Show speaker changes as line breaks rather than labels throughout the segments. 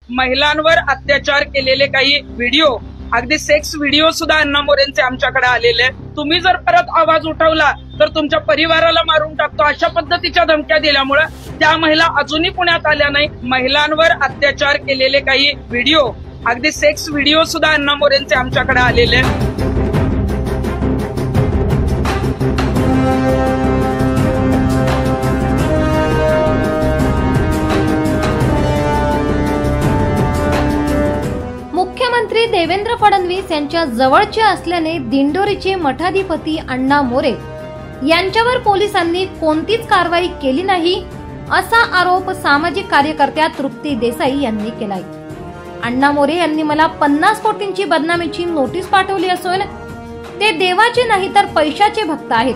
महिलांवर अत्याचार केलेले काही व्हिडिओ, अगदी सेक्स व्हिडिओ सुद्धा अण्णा मोरेंचे आमच्याकडे आलेले. तुम्ही जर परत आवाज उठवला तर तुमच्या परिवाराला मारून टाकतो अशा पद्धतीच्या धमक्या दिल्यामुळे त्या महिला अजूनही पुण्यात आल्या नाही. महिलांवर अत्याचार केलेले काही व्हिडिओ, अगदी सेक्स व्हिडिओ सुद्धा अण्णा मोरेंचे आमच्याकडे आलेले.
मुख्यमंत्री देवेंद्र फडणवीस यांच्या जवळचे असल्याने दिंडोरीचे मठाधिपती अण्णा मोरे यांच्यावर पोलिसांनी कोणतीच कारवाई केली नाही असा आरोप सामाजिक कार्यकर्त्या तृप्ती देसाई यांनी केलाय. अण्णा मोरे यांनी मला 50 कोटींची बदनामीची नोटीस पाठवली असून ते देवाचे नाही तर पैशाचे भक्त आहेत.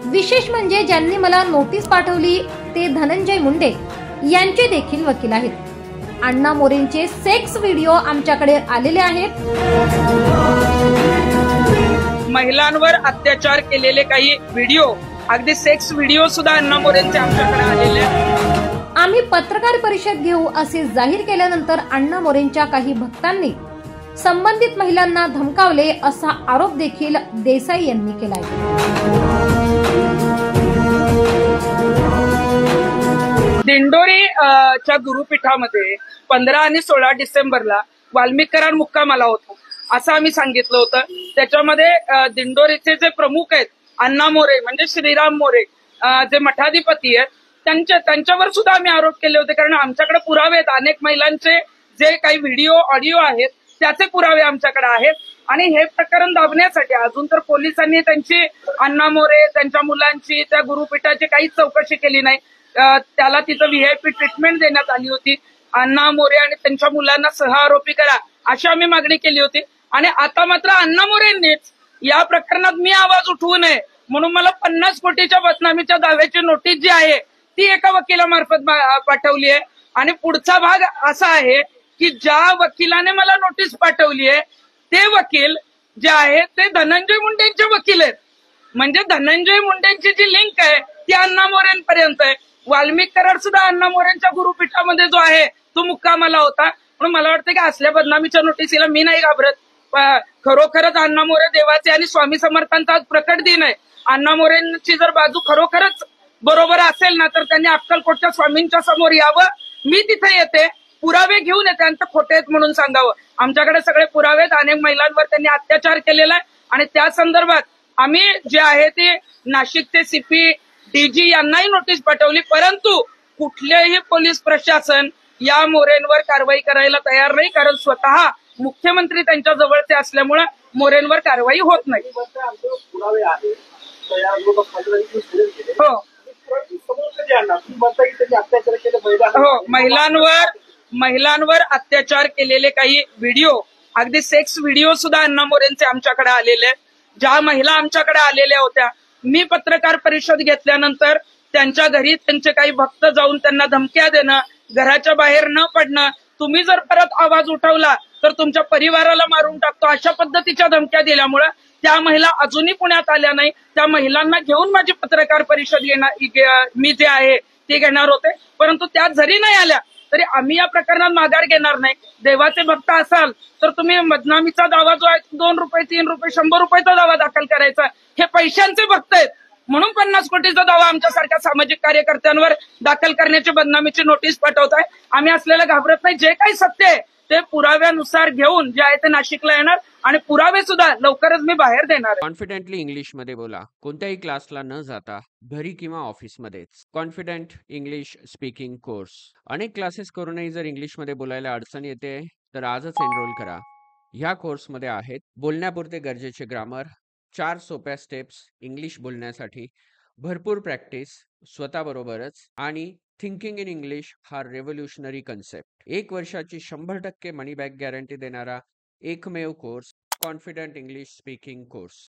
विशेष म्हणजे ज्यांनी मला नोटीस पाठवली ते धनंजय मुंडे यांचे देखील वकील आहेत. अण्णा मोरेंचे सेक्स व्हिडिओ आमच्याकडे आलेले आहेत.
महिलांवर अत्याचार केलेले काही व्हिडिओ, अगदी सेक्स व्हिडिओ सुद्धा अण्णा मोरेंचे आमच्याकडे आलेले.
आम्ही पत्रकार परिषद घेऊ असे जाहीर केल्यानंतर अण्णा मोरेंच्या काही भक्तांनी संबंधित महिलांना धमकावले असा आरोप देखील देसाई यांनी केलाय.
दिंडोरी च्या गुरुपीठामध्ये 15 आणि 16 डिसेंबरला वाल्मिकरार मुक्कामाला होता असं आम्ही सांगितलं होतं. त्याच्यामध्ये दिंडोरीचे जे प्रमुख आहेत अण्णा मोरे म्हणजे श्रीराम मोरे जे मठाधिपती आहेत त्यांच्यावर सुद्धा आम्ही आरोप केले होते. कारण आमच्याकडे पुरावे आहेत, अनेक महिलांचे जे काही व्हिडिओ ऑडिओ आहेत त्याचे पुरावे आमच्याकडे आहेत. आणि हे प्रकरण दाबण्यासाठी अजून तर पोलिसांनी त्यांची अण्णा मोरे त्यांच्या मुलांची त्या गुरुपीठाची काहीच चौकशी केली नाही. त्याला तिथं व्हीआयपी ट्रीटमेंट देण्यात आली होती. अण्णा मोरे आणि त्यांच्या मुलांना सहआरोपी करा अशी आम्ही मागणी केली होती. आणि आता मात्र अण्णा मोरेंनीच या प्रकरणात मी आवाज उठवू नये म्हणून मला 50 कोटीच्या बदनामीच्या दाव्याची नोटीस जी आहे ती एका वकिलामार्फत पाठवली आहे. आणि पुढचा भाग असा आहे की ज्या वकिलाने मला नोटीस पाठवली आहे ते वकील जे आहे ते धनंजय मुंडेंचे वकील आहेत. म्हणजे धनंजय मुंडेंची जी लिंक आहे ती अण्णा मोरेंपर्यंत आहे. वाल्मिक करार सुद्धा अण्णा मोरेंच्या गुरुपीठामध्ये जो आहे तो मुक्कामाला होता. म्हणून मला वाटतं की असल्या बदनामीच्या नोटीसीला मी नाही घाबरत. खरोखरच अण्णा मोरे देवाचे आणि स्वामी समर्थांचा आज प्रकट दिन आहे. अण्णा मोरेंची जर बाजू खरोखरच बरोबर असेल ना तर त्यांनी अक्कलकोटच्या स्वामींच्या समोर यावं. मी तिथे येते, पुरावे घेऊन येते आणि ते खोटे आहेत म्हणून सांगावं. आमच्याकडे सगळे पुरावे आहेत. अनेक महिलांवर त्यांनी अत्याचार केलेला आहे आणि त्या संदर्भात आम्ही जे आहे ते नाशिकचे सीपी डीजी यांनाही नोटीस पाठवली. परंतु कुठलेही पोलीस प्रशासन या मोरेंवर कारवाई करायला तयार नाही. कारण स्वतः मुख्यमंत्री त्यांच्या जवळचे असल्यामुळे मोरेंवर कारवाई होत नाही. हो, महिलांवर अत्याचार केलेले काही व्हिडिओ, अगदी सेक्स व्हिडिओ सुद्धा अण्णा मोरेंचे आमच्याकडे आलेले. ज्या महिला आमच्याकडे आलेल्या होत्या, मी पत्रकार परिषद घेतल्यानंतर त्यांच्या घरी त्यांचे काही भक्त जाऊन त्यांना धमक्या देणं, घराच्या बाहेर न पडणं, तुम्ही जर परत आवाज उठवला तर तुमच्या परिवाराला मारून टाकतो अशा पद्धतीच्या धमक्या दिल्यामुळे त्या महिला अजूनही पुण्यात आल्या नाही. त्या महिलांना घेऊन माझी पत्रकार परिषद मी जे आहे ते घेणार होते. परंतु त्या जरी नाही आल्या तरी आम्ही या प्रकरणात माघार घेणार नाही. देवाचे भक्त असाल तर तुम्ही बदनामीचा दावा जो आहे 2 रुपये 3 रुपये 100 रुपयाचा दावा दाखल करायचा. हे पैशांचे भक्त आहेत म्हणून 50 कोटीचा दावा आमच्यासारख्या सामाजिक कार्यकर्त्यांवर दाखल करण्याची बदनामीची नोटीस पाठवताय. आम्ही असलेलं घाबरत नाही. जे काही सत्य आहे ते पुराव्यानुसार घेऊन जे आहे ते नाशिकला येणार आणि पुरावे सुद्धा लवकरच मी बाहेर देणार.
कॉन्फिडेंटली इंग्लिश मध्ये बोला. कोणत्याही क्लासला न जाता घरी किंवा ऑफिसमध्येच कॉन्फिडंट इंग्लिश स्पीकिंग कोर्स. अनेक क्लासेस करूनही जर इंग्लिश मध्ये बोलायला अडचण येते तर आजच एनरोल करा. ह्या कोर्समध्ये आहेत बोलण्यापुरते गरजेचे ग्रामर, 4 सोप्या स्टेप्स इंग्लिश बोलण्यासाठी, भरपूर प्रॅक्टिस स्वतःबरोबरच आणि थिंकिंग इन इंग्लिश हा रेव्होल्युशनरी कन्सेप्ट. 1 वर्षाची 100% मनी बॅक गॅरंटी देणारा एकमेव course confident English speaking course.